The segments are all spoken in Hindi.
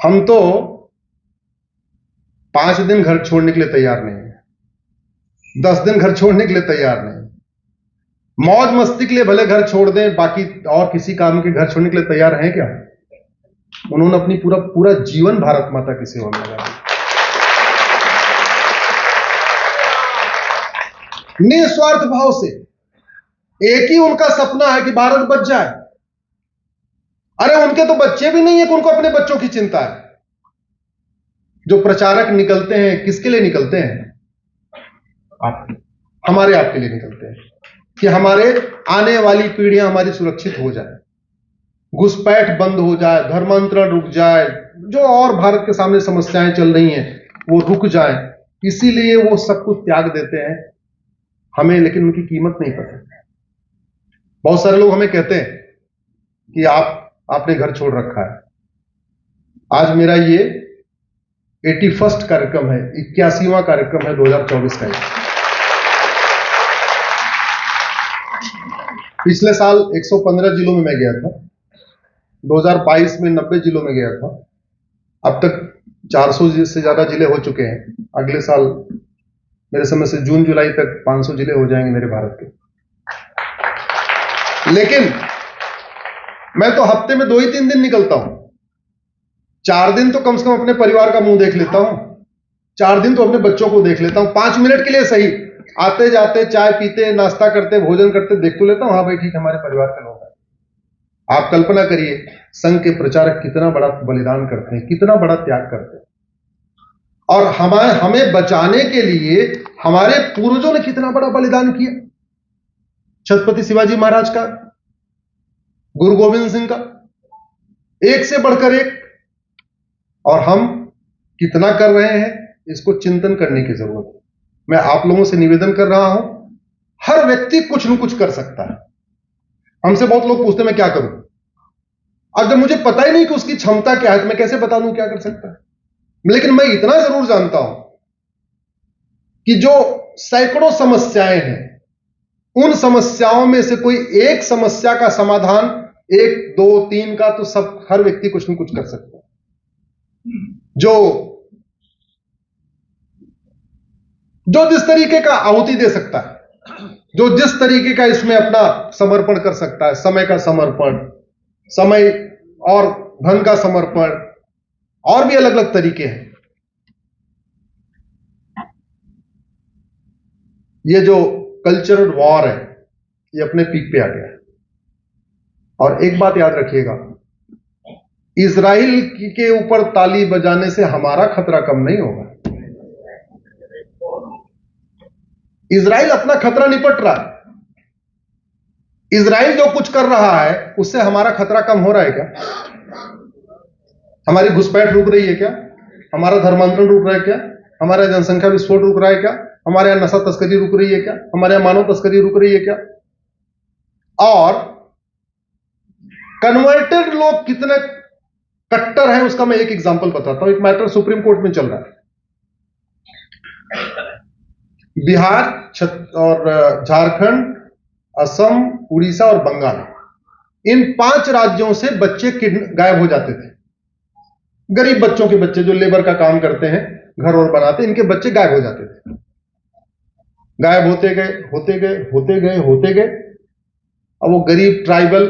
हम तो 5 दिन घर छोड़ने के लिए तैयार नहीं है, 10 दिन घर छोड़ने के लिए तैयार नहीं, मौज मस्ती के लिए भले घर छोड़ दें, बाकी और किसी काम के घर छोड़ने के लिए तैयार हैं क्या? उन्होंने अपनी पूरा जीवन भारत माता की सेवा में लगा दिया, निस्वार्थ भाव से। एक ही उनका सपना है कि भारत बच जाए। अरे उनके तो बच्चे भी नहीं है कि उनको अपने बच्चों की चिंता है। जो प्रचारक निकलते हैं किसके लिए निकलते हैं? हमारे आपके लिए निकलते हैं कि हमारे आने वाली पीढ़ियां हमारी सुरक्षित हो जाए, घुसपैठ बंद हो जाए, धर्मांतरण रुक जाए, जो और भारत के सामने समस्याएं चल रही हैं वो रुक जाए। इसीलिए वो सब कुछ त्याग देते हैं हमें, लेकिन उनकी कीमत नहीं पता। बहुत सारे लोग हमें कहते हैं कि आपने घर छोड़ रखा है। आज मेरा ये 81वां कार्यक्रम है, 81वां कार्यक्रम है 2024 का। पिछले साल 115 जिलों में मैं गया था, 2022 में 90 जिलों में गया था। अब तक 400 से ज्यादा जिले हो चुके हैं। अगले साल मेरे समय से जून जुलाई तक 500 जिले हो जाएंगे मेरे भारत के। लेकिन मैं तो हफ्ते में 2 ही 3 दिन निकलता हूं। 4 दिन तो कम से कम अपने परिवार का मुंह देख लेता हूं, 4 दिन तो अपने बच्चों को देख लेता हूं। 5 मिनट के लिए सही, आते जाते चाय पीते, नाश्ता करते, भोजन करते देख तो लेता हूं, हाँ भाई ठीक, हमारे परिवार के लोग हैं। आप कल्पना करिए संघ के प्रचारक कितना बड़ा बलिदान करते हैं, कितना बड़ा त्याग करते हैं, और हमें बचाने के लिए हमारे पूर्वजों ने कितना बड़ा बलिदान किया। छत्रपति शिवाजी महाराज का, गुरु गोविंद सिंह का, एक से बढ़कर एक। और हम कितना कर रहे हैं इसको चिंतन करने की जरूरत है। मैं आप लोगों से निवेदन कर रहा हूं, हर व्यक्ति कुछ न कुछ कर सकता है। हमसे बहुत लोग पूछते हैं मैं क्या करूं। अब जब मुझे पता ही नहीं कि उसकी क्षमता क्या है तो मैं कैसे बता दूं क्या कर सकता है। लेकिन मैं इतना जरूर जानता हूं कि जो सैकड़ों समस्याएं हैं, उन समस्याओं में से कोई एक समस्या का समाधान 1, 2, 3 का तो हर व्यक्ति कुछ न कुछ कर सकता है। जो जिस तरीके का आहुति दे सकता है, जो जिस तरीके का इसमें अपना समर्पण कर सकता है, समय का समर्पण, समय और धन का समर्पण, और भी अलग अलग तरीके हैं। ये जो कल्चरल वॉर है ये अपने पीक पे आ गया है। और एक बात याद रखिएगा, इजराइल के ऊपर ताली बजाने से हमारा खतरा कम नहीं होगा। इजराइल अपना खतरा निपट रहा है। इजराइल जो कुछ कर रहा है उससे हमारा खतरा कम हो रहा है क्या? हमारी घुसपैठ रुक रही है क्या? हमारा धर्मांतरण रुक रहा है क्या? हमारा जनसंख्या विस्फोट रुक रहा है क्या? हमारे यहां नशा तस्करी रुक रही है क्या? हमारे यहां मानव तस्करी रुक रही है क्या? और कन्वर्टेड लोग कितने कट्टर हैं उसका मैं एक एग्जांपल बताता हूं। एक मैटर सुप्रीम कोर्ट में चल रहा है। बिहार और झारखंड, असम, उड़ीसा और बंगाल, इन 5 राज्यों से बच्चे गायब हो जाते थे। गरीब बच्चों के बच्चे जो लेबर का काम करते हैं, घर और बनाते, इनके बच्चे गायब हो जाते थे। गायब होते गए होते गए होते गए होते गए। अब वो गरीब ट्राइबल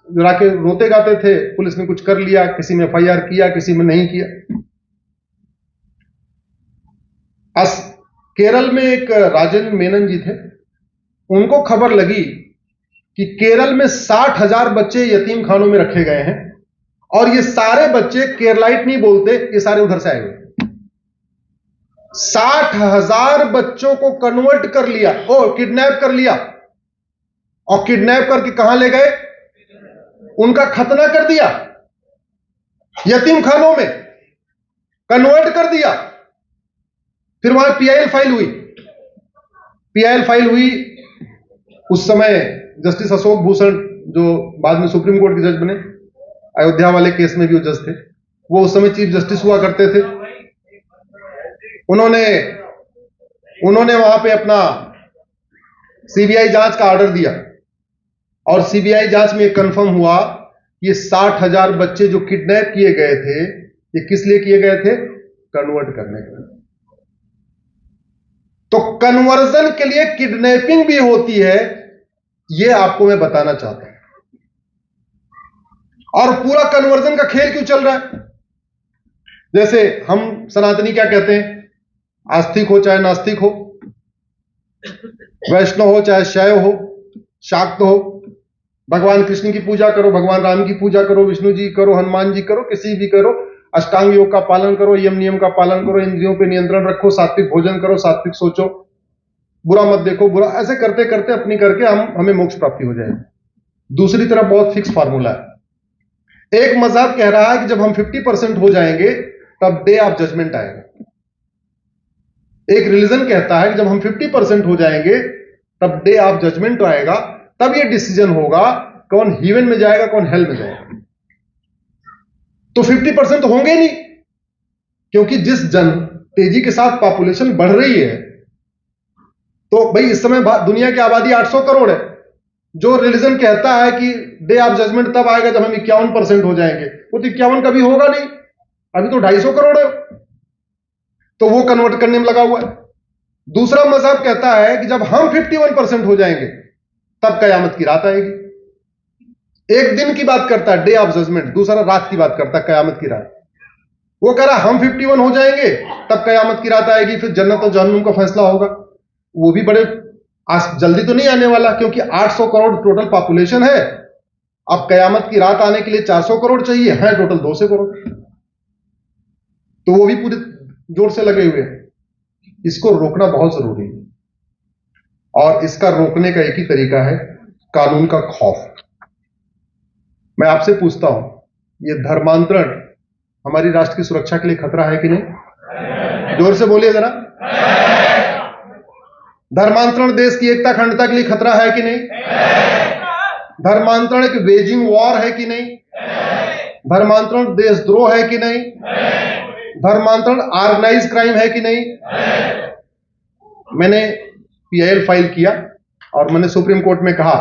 जाके रोते गाते थे, पुलिस ने कुछ कर लिया, किसी में FIR किया, किसी में नहीं किया। केरल में एक राजेंद्र मेनन जी थे, उनको खबर लगी कि केरल में 60,000 बच्चे यतीम खानों में रखे गए हैं, और ये सारे बच्चे केरलाइट नहीं बोलते, ये सारे उधर से आए हुए। 60,000 बच्चों को कन्वर्ट कर लिया, किडनैप कर लिया, और किडनैप करके कहां ले गए? उनका खतना कर दिया, यतीम खानों में कन्वर्ट कर दिया। फिर वहां PIL फाइल हुई। PIL फाइल हुई उस समय जस्टिस अशोक भूषण, जो बाद में सुप्रीम कोर्ट के जज बने, अयोध्या वाले केस में भी वो जज थे, वो उस समय चीफ जस्टिस हुआ करते थे। उन्होंने वहां पे अपना CBI जांच का ऑर्डर दिया, और CBI जांच में कंफर्म हुआ ये 60,000 बच्चे जो किडनैप किए गए थे, ये किस लिए किए गए थे? कन्वर्ट करने के लिए। तो कन्वर्जन के लिए किडनैपिंग भी होती है, ये आपको मैं बताना चाहता हूं। और पूरा कन्वर्जन का खेल क्यों चल रहा है? जैसे हम सनातनी क्या कहते हैं, आस्तिक हो चाहे नास्तिक हो, वैष्णव हो चाहे शैव हो, शाक्त हो, भगवान कृष्ण की पूजा करो, भगवान राम की पूजा करो, विष्णु जी करो, हनुमान जी करो, किसी भी करो, अष्टांग योग का पालन करो, यम नियम का पालन करो, इंद्रियों पे नियंत्रण रखो, सात्विक भोजन करो, सात्विक सोचो, बुरा मत देखो, बुरा, ऐसे करते करते अपनी करके हमें मोक्ष प्राप्ति हो जाएगी। दूसरी तरफ बहुत फिक्स फार्मूला है। एक मजहब कह रहा है कि जब हम 50% हो जाएंगे तब डे ऑफ जजमेंट आएगा। एक रिलीजन कहता है कि जब हम 50% हो जाएंगे तब डे ऑफ जजमेंट आएगा, तब यह डिसीजन होगा कौन हेवन में जाएगा कौन हेल में जाएगा। तो 50% तो होंगे नहीं, क्योंकि जिस तेजी के साथ पॉपुलेशन बढ़ रही है, तो भाई इस समय दुनिया की आबादी 800 करोड़ है। जो रिलीजन कहता है कि डे ऑफ जजमेंट तब आएगा जब हम 51% हो जाएंगे, वो तो 51 कभी होगा नहीं, अभी तो 250 करोड़ है, तो वो कन्वर्ट करने में लगा हुआ है। दूसरा मजहब कहता है कि जब हम 51% हो जाएंगे तब कयामत की रात आएगी। एक दिन की बात करता है डे ऑफ जजमेंट, दूसरा रात की बात करता है कयामत की रात। वो कह रहा हम 51 हो जाएंगे तब कयामत की रात आएगी, फिर जन्नत और जहन्नुम का फैसला होगा। वो भी बड़े जल्दी तो नहीं आने वाला, क्योंकि 800 करोड़ टोटल पॉपुलेशन है। अब कयामत की रात आने के लिए 400 करोड़ चाहिए, है टोटल 200 करोड़, तो वो भी पूरे जोर से लगे हुए हैं। इसको रोकना बहुत जरूरी है, और इसका रोकने का एक ही तरीका है, कानून का खौफ। मैं आपसे पूछता हूं, ये धर्मांतरण हमारी राष्ट्र की सुरक्षा के लिए खतरा है कि नहीं? जोर से बोलिए जरा। धर्मांतरण देश की एकता अखंडता के लिए खतरा है कि नहीं? धर्मांतरण एक वेजिंग वॉर है कि नहीं? धर्मांतरण देशद्रोह है कि नहीं? धर्मांतरण ऑर्गेनाइज क्राइम है कि नहीं? मैंने पीआईएल फाइल किया और मैंने सुप्रीम कोर्ट में कहा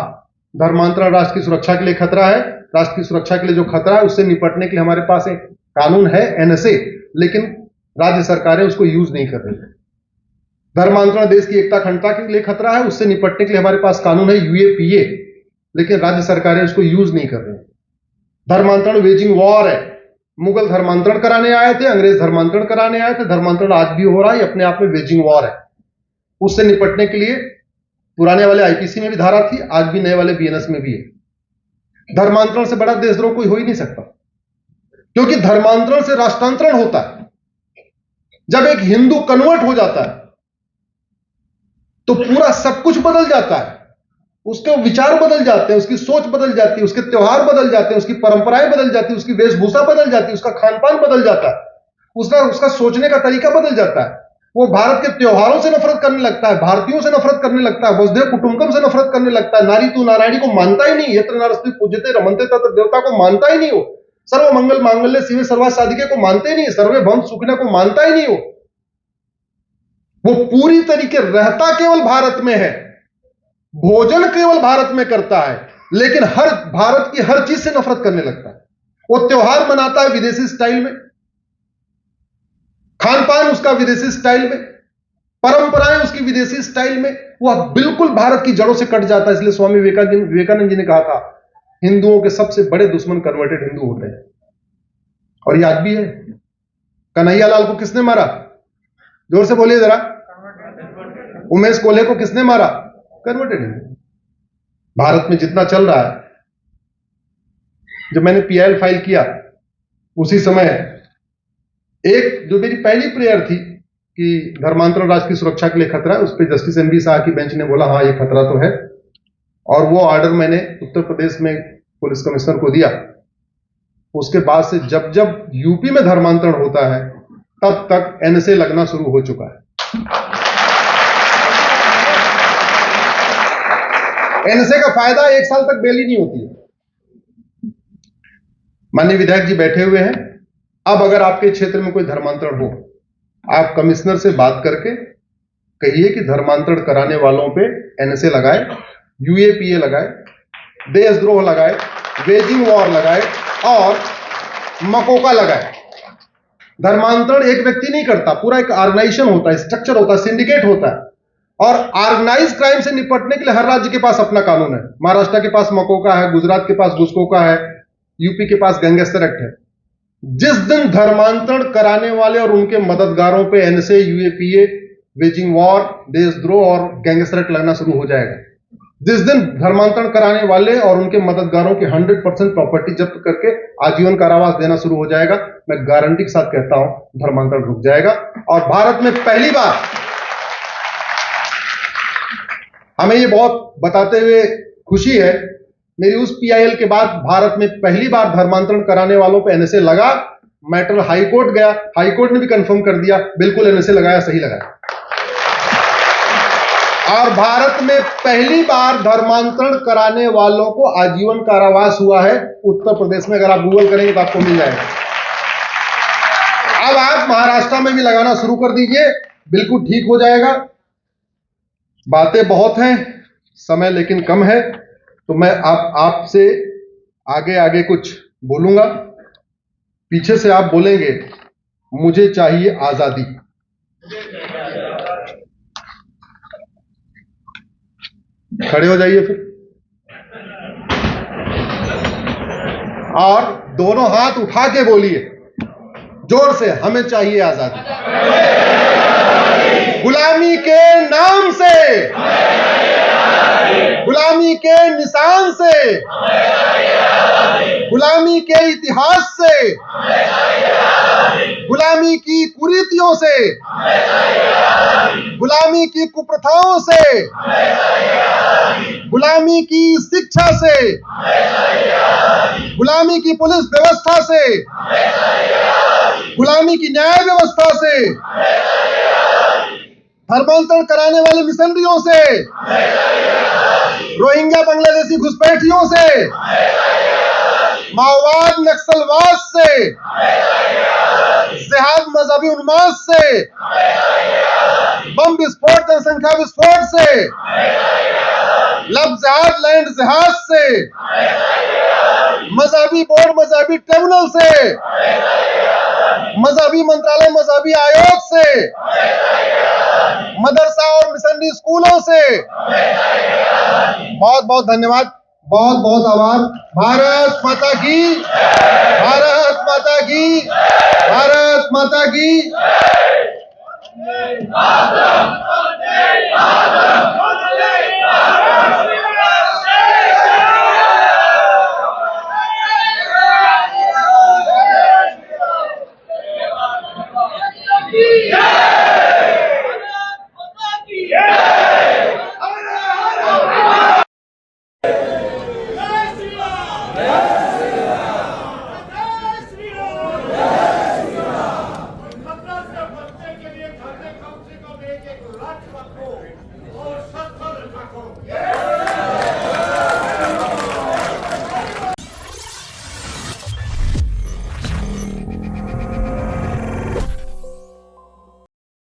धर्मांतरण राष्ट्र की सुरक्षा के लिए खतरा है। राष्ट्र की सुरक्षा के लिए जो खतरा है उससे निपटने के लिए हमारे पास एक कानून है, एनएसए, लेकिन राज्य सरकारें उसको यूज नहीं कर रही। धर्मांतरण देश की एकता अखंडता के लिए खतरा है, उससे निपटने के लिए हमारे पास कानून है यूएपीए, लेकिन राज्य सरकारें उसको यूज नहीं कर रही। धर्मांतरण वेजिंग वॉर है। मुगल धर्मांतरण कराने आए थे, अंग्रेज धर्मांतरण कराने आए थे, धर्मांतरण आज भी हो रहा है, अपने आप में वेजिंग वॉर है। उससे निपटने के लिए पुराने वाले आईपीसी में भी धारा थी, आज भी नए वाले बीएनएस में भी है। धर्मांतरण से बड़ा देशद्रोह कोई हो ही नहीं सकता, क्योंकि धर्मांतरण से राष्ट्रांतरण होता है। जब एक हिंदू कन्वर्ट हो जाता है तो पूरा सब कुछ बदल जाता है, उसके विचार बदल जाते हैं, उसकी सोच बदल जाती है, उसके त्योहार बदल जाते हैं, उसकी परंपराएं बदल जाती है, उसकी वेशभूषा बदल जाती है, उसका खान पान बदल जाता है, उसका सोचने का तरीका बदल जाता है। वो भारत के त्योहारों से नफरत करने लगता है, भारतीयों से नफरत करने लगता है, वसुधैव कुटुंबकम से नफरत करने लगता है, नारी तू नारायणी को मानता ही नहीं, यत्र नारस्ति पूज्यते रमन्ते तत्र देवता को मानता ही नहीं हो, सर्व मंगल मांगल्य शिवे सर्वा साधिके को मानते ही नहीं, सर्वे भवन्तु सुखिनः को मानता ही नहीं हो। वो पूरी तरीके रहता केवल भारत में है, भोजन केवल भारत में करता है, लेकिन हर भारत की हर चीज से नफरत करने लगता है। वो त्योहार मनाता है विदेशी स्टाइल में, खान पान उसका विदेशी स्टाइल में, परंपराएं उसकी विदेशी स्टाइल में, वह बिल्कुल भारत की जड़ों से कट जाता है। इसलिए स्वामी विवेकानंद जी ने कहा था हिंदुओं के सबसे बड़े दुश्मन कन्वर्टेड हिंदू होते हैं, और ये आज भी है। कन्हैया लाल को किसने मारा? जोर से बोलिए जरा। उमेश कोल्हे को किसने मारा? कन्वर्टेड हिंदू। भारत में जितना चल रहा है, जब मैंने पीआईएल फाइल किया उसी समय एक जो मेरी पहली प्रेयर थी कि धर्मांतरण राष्ट्र की सुरक्षा के लिए खतरा है, उस पर जस्टिस एमबी शाह की बेंच ने बोला हाँ ये खतरा तो है, और वो ऑर्डर मैंने उत्तर प्रदेश में पुलिस कमिश्नर को दिया। उसके बाद से जब जब यूपी में धर्मांतरण होता है तब तक एनएसए लगना शुरू हो चुका है। एनएसए का फायदा 1 साल तक बेल ही नहीं होती है। माननीय विधायक जी बैठे हुए हैं, अब अगर आपके क्षेत्र में कोई धर्मांतरण हो, आप कमिश्नर से बात करके कहिए कि धर्मांतरण कराने वालों पे एनएसए लगाए, यूएपीए लगाए, देशद्रोह लगाए, वेजिंग वॉर लगाए और मकोका लगाए। धर्मांतरण एक व्यक्ति नहीं करता, पूरा एक ऑर्गेनाइजेशन होता है, स्ट्रक्चर होता है, सिंडिकेट होता है। और ऑर्गेनाइज क्राइम से निपटने के लिए हर राज्य के पास अपना कानून है। महाराष्ट्र के पास मकोका है, गुजरात के पास गुस्कोका है, यूपी के पास गैंगस्टर एक्ट है। जिस दिन धर्मांतरण कराने वाले और उनके मददगारों पे एनएसए, यूएपीए, वेजिंग वॉर, देशद्रोह और गैंगस्टर एक्ट लगना शुरू हो जाएगा, जिस दिन धर्मांतरण कराने वाले और उनके मददगारों की 100% प्रॉपर्टी जब्त करके आजीवन कारावास देना शुरू हो जाएगा, मैं गारंटी के साथ कहता हूं धर्मांतरण रुक जाएगा। और भारत में पहली बार, हमें ये बहुत बताते हुए खुशी है, मेरी उस पीआईएल के बाद भारत में पहली बार धर्मांतरण कराने वालों पे एनएसए लगा। मैटर हाई कोर्ट गया, हाई कोर्ट ने भी कंफर्म कर दिया बिल्कुल एनएसए लगाया, सही लगाया। और भारत में पहली बार धर्मांतरण कराने वालों को आजीवन कारावास हुआ है उत्तर प्रदेश में। अगर आप गूगल करेंगे तो आपको मिल जाएगा। अब आप महाराष्ट्र में भी लगाना शुरू कर दीजिए, बिल्कुल ठीक हो जाएगा। बातें बहुत हैं, समय लेकिन कम है, तो मैं आपसे आगे आगे कुछ बोलूंगा। पीछे से आप बोलेंगे मुझे चाहिए आजादी। खड़े हो जाइए फिर, और दोनों हाथ उठा के बोलिए जोर से, हमें चाहिए आजादी। गुलामी के नाम से, गुलामी के निशान से, गुलामी के इतिहास से, गुलामी की कुरीतियों से, गुलामी की कुप्रथाओं से, गुलामी की शिक्षा से, गुलामी की पुलिस व्यवस्था से, गुलामी की न्याय व्यवस्था से, धर्मांतरण कराने वाले मिशनरियों से, रोहिंग्या बांग्लादेशी घुसपैठियों से, माओवाद नक्सलवाद से, जिहाद मजहबी उन्माद से, बम विस्फोट जनसंख्या विस्फोट से, लब जिहाद लैंड जिहाद से, मजहबी बोर्ड मजहबी ट्रिब्यूनल से, मजहबी मंत्रालय मजहबी आयोग से, मदरसा और मिशनरी स्कूलों से। बहुत बहुत धन्यवाद, बहुत बहुत आभार। भारत माता की, भारत माता की, भारत माता की। Yeah.